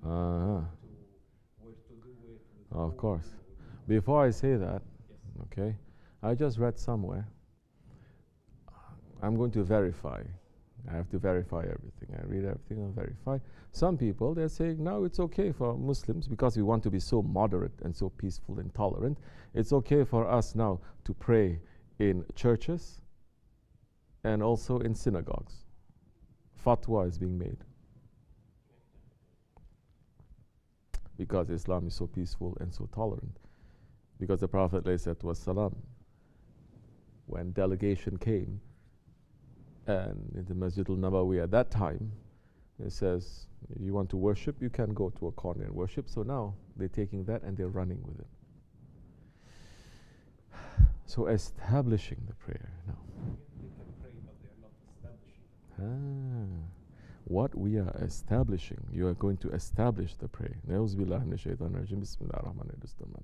Uh-huh. Of course. Before I say that, okay, I just read somewhere. I'm going to verify. I have to verify everything. I read everything and verify. Some people, they're saying, now it's okay for Muslims, because we want to be so moderate and so peaceful and tolerant, it's okay for us now to pray in churches and also in synagogues. Fatwa is being made. Because Islam is so peaceful and so tolerant. Because the Prophet ﷺ, when delegation came, and in the Masjid al-Nabawi at that time, it says, you want to worship, you can go to a corner and worship. So now they're taking that and they're running with it. So establishing the prayer now. They can pray, but they are not establishing. What we are establishing, you are going to establish the prayer. Na'udzu billahi minash shaitanir rajim. Bismillahir rahmanir rahim.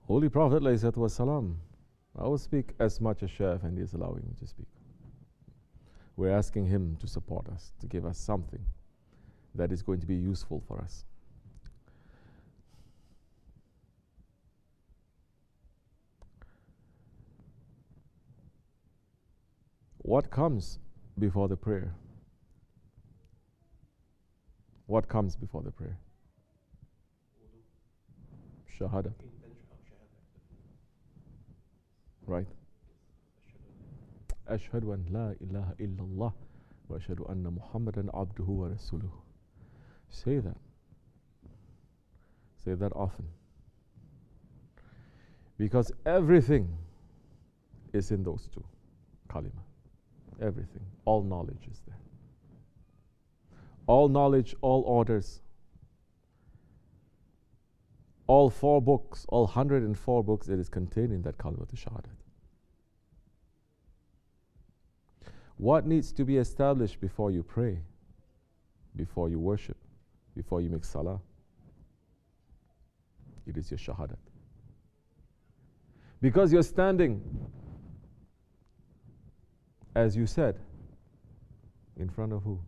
Holy Prophet ﷺ, I will speak as much as Shaykh and he is allowing me to speak. We're asking him to support us, to give us something that is going to be useful for us. What comes before the prayer? What comes before the prayer? Shahada. Right? Ashhadu an la ilaha illallah wa ashhadu anna Muhammadan abduhu wa rasuluhu. Say that. Say that often. Because everything is in those two. Kalima. Everything. All knowledge is there. All knowledge, all orders. All 4 books, all 104 books, it is contained in that Kalimat al-Shahadat. What needs to be established before you pray, before you worship, before you make salah? It is your Shahadat. Because you're standing, as you said, in front of who?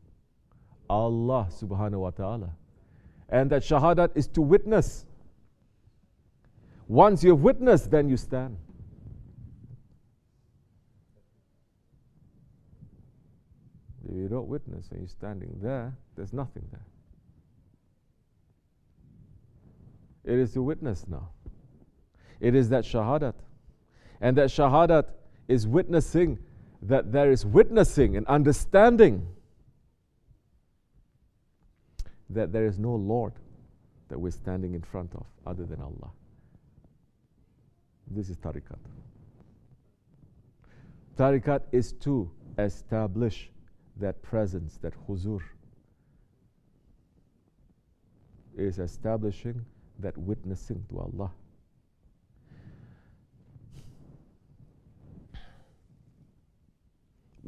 Allah subhanahu wa ta'ala. And that Shahadat is to witness. Once you've witnessed, then you stand. If you don't witness and you're standing there, there's nothing there. It is to witness now. It is that Shahadat. And that Shahadat is witnessing that there is witnessing and understanding that there is no Lord that we're standing in front of other than Allah. This is tariqat. Tariqat is to establish that presence, that huzur. It is establishing that witnessing to Allah.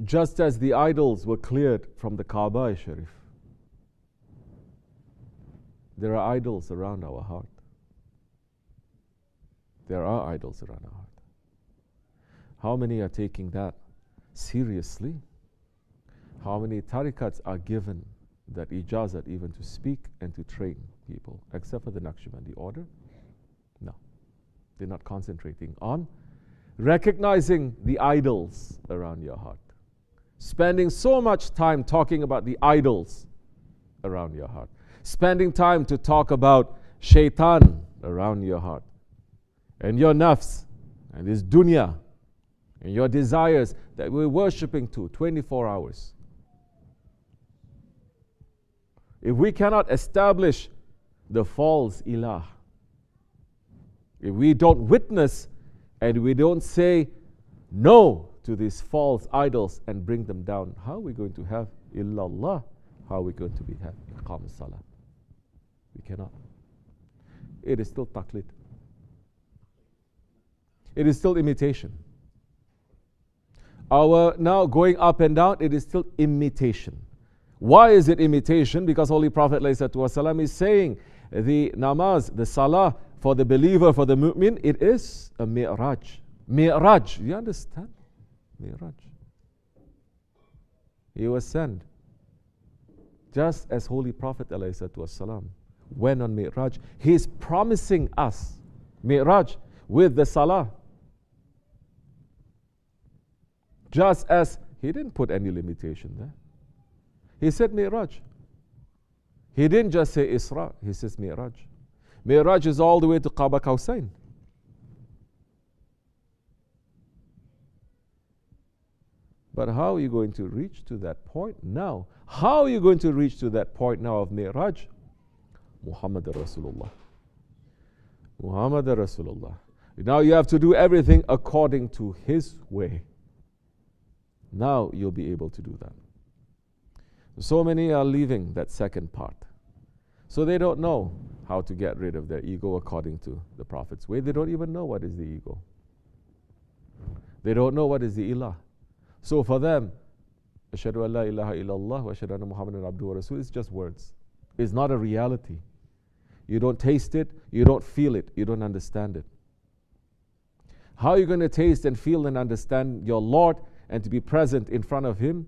Just as the idols were cleared from the Kaaba Sharif, there are idols around our heart. There are idols around our heart. How many are taking that seriously? How many tariqats are given that ijazat even to speak and to train people, except for the Naqshbandi order? No. They're not concentrating on recognizing the idols around your heart. Spending so much time talking about the idols around your heart. Spending time to talk about shaitan around your heart. And your nafs, and this dunya, and your desires that we're worshipping to 24 hours. If we cannot establish the false ilah, if we don't witness and we don't say no to these false idols and bring them down, how are we going to have illallah? How are we going to have iqam salah? We cannot. It is still taqlid. It is still imitation. Our now going up and down, it is still imitation. Why is it imitation? Because Holy Prophet ﷺ is saying the namaz, the salah for the believer, for the mu'min, it is a mi'raj Mi'raj. You understand? Mi'raj. He was sent. Just as Holy Prophet ﷺ went on Mi'raj, he is promising us Mi'raj with the Salah. Just as he didn't put any limitation there. He said Mi'raj. He didn't just say Isra, he says Mi'raj. Mi'raj is all the way to Qaba Qawsain. But how are you going to reach to that point now? How are you going to reach to that point now of Mi'raj? Muhammad Rasulullah. Muhammad Rasulullah. Now you have to do everything according to his way. Now you'll be able to do that. So many are leaving that second part. So they don't know how to get rid of their ego according to the Prophet's way. They don't even know what is the ego. They don't know what is the ilah. So for them, Ashhadu an la ilaha illallah wa ashhadu anna Muhammadan abduhu wa rasul is just words. It's not a reality. You don't taste it, you don't feel it, you don't understand it. How are you going to taste and feel and understand your Lord and to be present in front of Him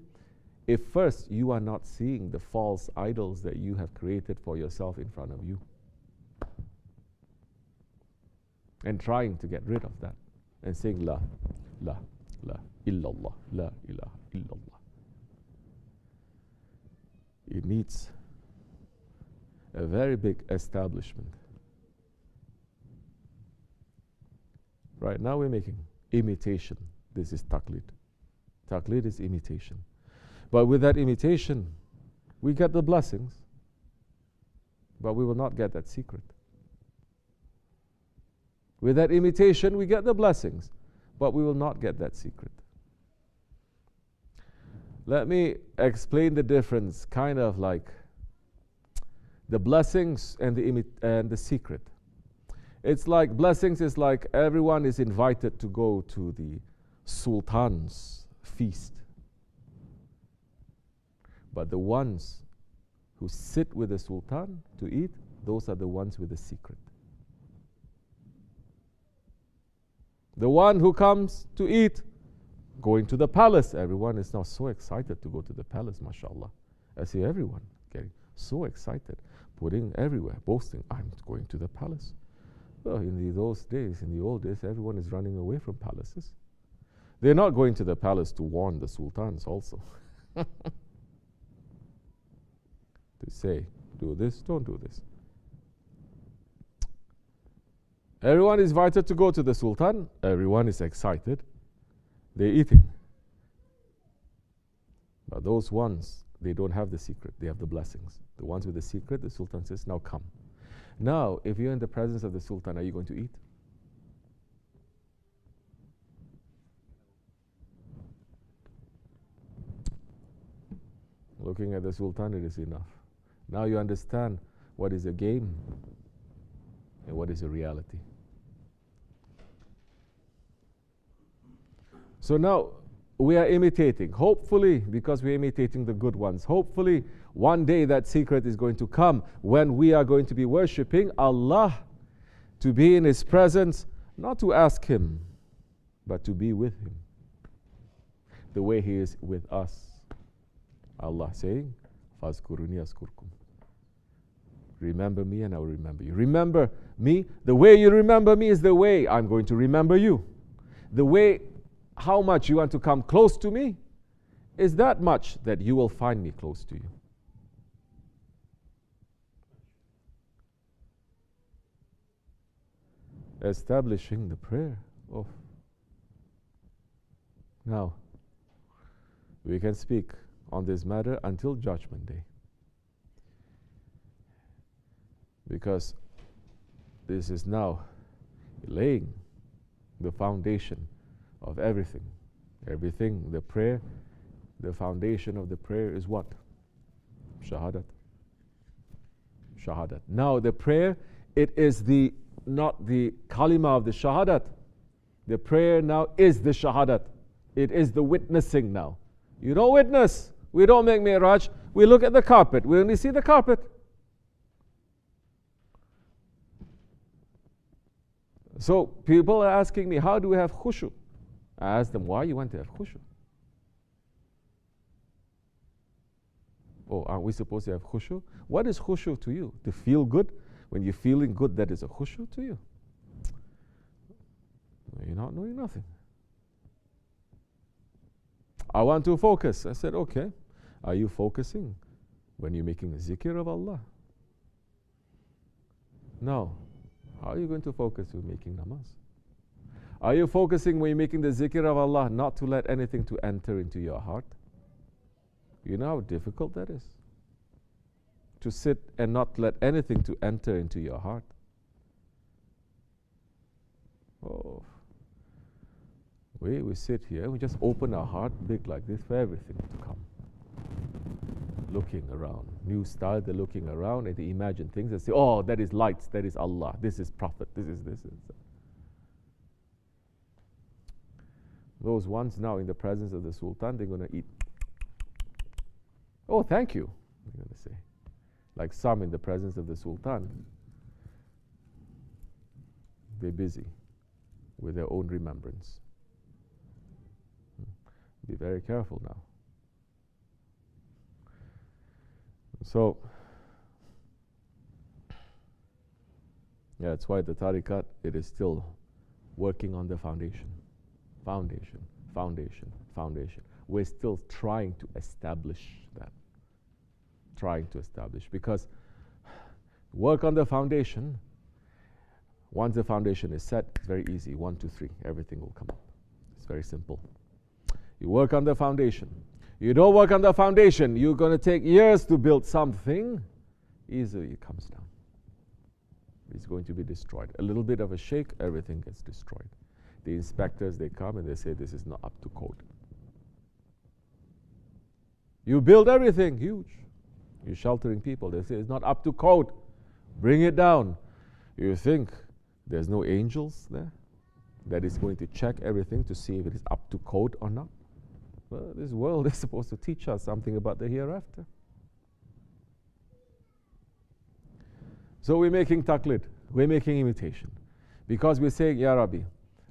if first you are not seeing the false idols that you have created for yourself in front of you? And trying to get rid of that and saying La, La, La, illallah, La ilaha illallah. It needs a very big establishment. Right now we're making imitation. This is taqlid. Taqlid is imitation. But with that imitation, we get the blessings, but we will not get that secret. With that imitation, we get the blessings, but we will not get that secret. Let me explain the difference, kind of like the blessings and the secret. It's like blessings is like everyone is invited to go to the Sultan's feast. But the ones who sit with the Sultan to eat, those are the ones with the secret. The one who comes to eat, going to the palace, everyone is now so excited to go to the palace, mashallah. I see everyone getting so excited, putting everywhere, boasting, I'm going to the palace. Well, in those days, in the old days, everyone is running away from palaces. They're not going to the palace to warn the sultans also. To say, do this, don't do this. Everyone is invited to go to the sultan. Everyone is excited. They're eating. But those ones, they don't have the secret. They have the blessings. The ones with the secret, the sultan says, now come. Now, if you're in the presence of the sultan, are you going to eat? Looking at the sultan, it is enough. Now you understand what is a game and what is a reality. So now we are imitating. Hopefully, because we're imitating the good ones, hopefully one day that secret is going to come when we are going to be worshipping Allah, to be in His presence, not to ask Him, but to be with Him, the way He is with us. Allah saying, فَاذْكُرُونِي أَذْكُرْكُمْ. Remember me and I will remember you. Remember me. The way you remember me is the way I'm going to remember you. The way, how much you want to come close to me is that much that you will find me close to you. Establishing the prayer. Oh. Now, we can speak on this matter until Judgment Day. Because this is now laying the foundation of everything. Everything, the prayer, the foundation of the prayer is what? Shahadat. Shahadat. Now the prayer, it is not the kalima of the shahadat. The prayer now is the shahadat. It is the witnessing now. You don't witness. We don't make mi'raj. We look at the carpet. We only see the carpet. So people are asking me, how do we have khushu? I ask them, why you want to have khushu? Oh, aren't we supposed to have khushu? What is khushu to you? To feel good? When you're feeling good, that is a khushu to you? You're not doing nothing. I want to focus. I said, okay. Are you focusing when you're making a zikr of Allah? No. How are you going to focus when making namaz? Are you focusing when you're making the zikr of Allah not to let anything to enter into your heart? You know how difficult that is? To sit and not let anything to enter into your heart. Oh. We sit here, we just open our heart big like this for everything to come. Looking around. New style, they're looking around and they imagine things and say, oh, that is lights, that is Allah, this is Prophet, this is this. Those ones now in the presence of the Sultan, they're going to eat. Oh, thank you, they're going to say. Like some in the presence of the Sultan, they're busy with their own remembrance. Be very careful now. So, yeah, that's why the tariqat, it is still working on the foundation. Foundation. We're still trying to establish that. Because work on the foundation, once the foundation is set, it's very easy. 1, 2, 3, everything will come up. It's very simple. You work on the foundation. You don't work on the foundation, you're going to take years to build something, easily it comes down. It's going to be destroyed. A little bit of a shake, everything gets destroyed. The inspectors, they come and they say this is not up to code. You build everything, huge. You're sheltering people. They say it's not up to code. Bring it down. You think there's no angels there that is going to check everything to see if it is up to code or not? Well, this world is supposed to teach us something about the hereafter. So we're making taqlid, we're making imitation. Because we're saying, Ya Rabbi,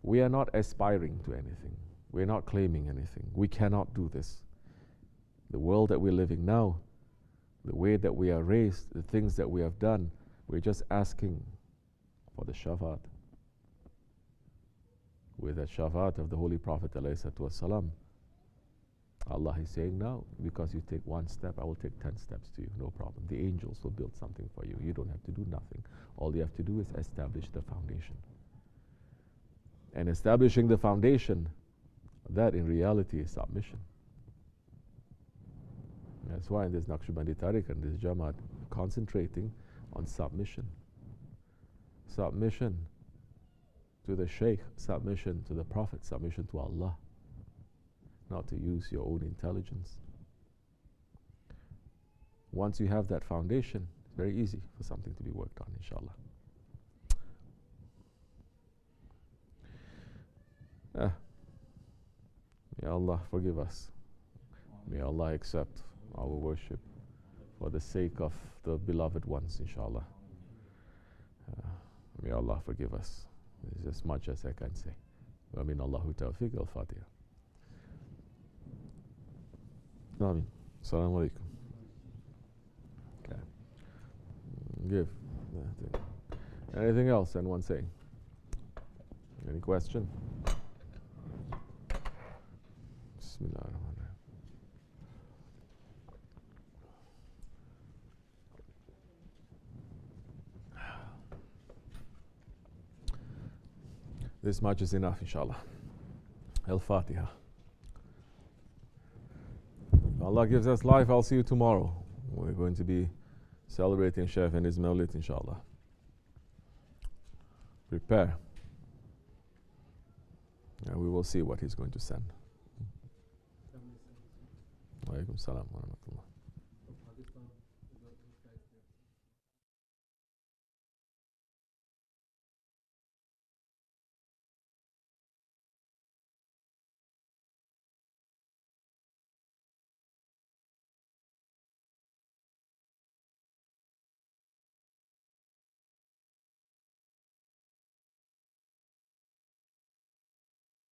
we are not aspiring to anything. We're not claiming anything. We cannot do this. The world that we're living now, the way that we are raised, the things that we have done, we're just asking for the shafaat. With the shafaat of the Holy Prophet ﷺ. Allah is saying, now, because you take one step, I will take 10 steps to you, no problem. The angels will build something for you. You don't have to do nothing. All you have to do is establish the foundation. And establishing the foundation, that in reality is submission. That's why in this Naqshbandi Tariq and this Jamaat, concentrating on submission. Submission to the Shaykh, submission to the Prophet, submission to Allah. Not to use your own intelligence. Once you have that foundation, it's very easy for something to be worked on, inshallah. May Allah forgive us. May Allah accept our worship for the sake of the beloved ones, inshallah. May Allah forgive us. This is as much as I can say. Wa min Allahu tawfiq al-Fatiha. Amin. Assalamu alaikum. Okay. Give. Anything else anyone saying? Any question? Bismillahirrahmanirrahim. This much is enough, inshallah. Al-Fatiha. If Allah gives us life, I'll see you tomorrow. We're going to be celebrating Shaykh and his Mawlid, inshallah. Prepare. And we will see what he's going to send. Wa alaikum salam wa rahmatullah.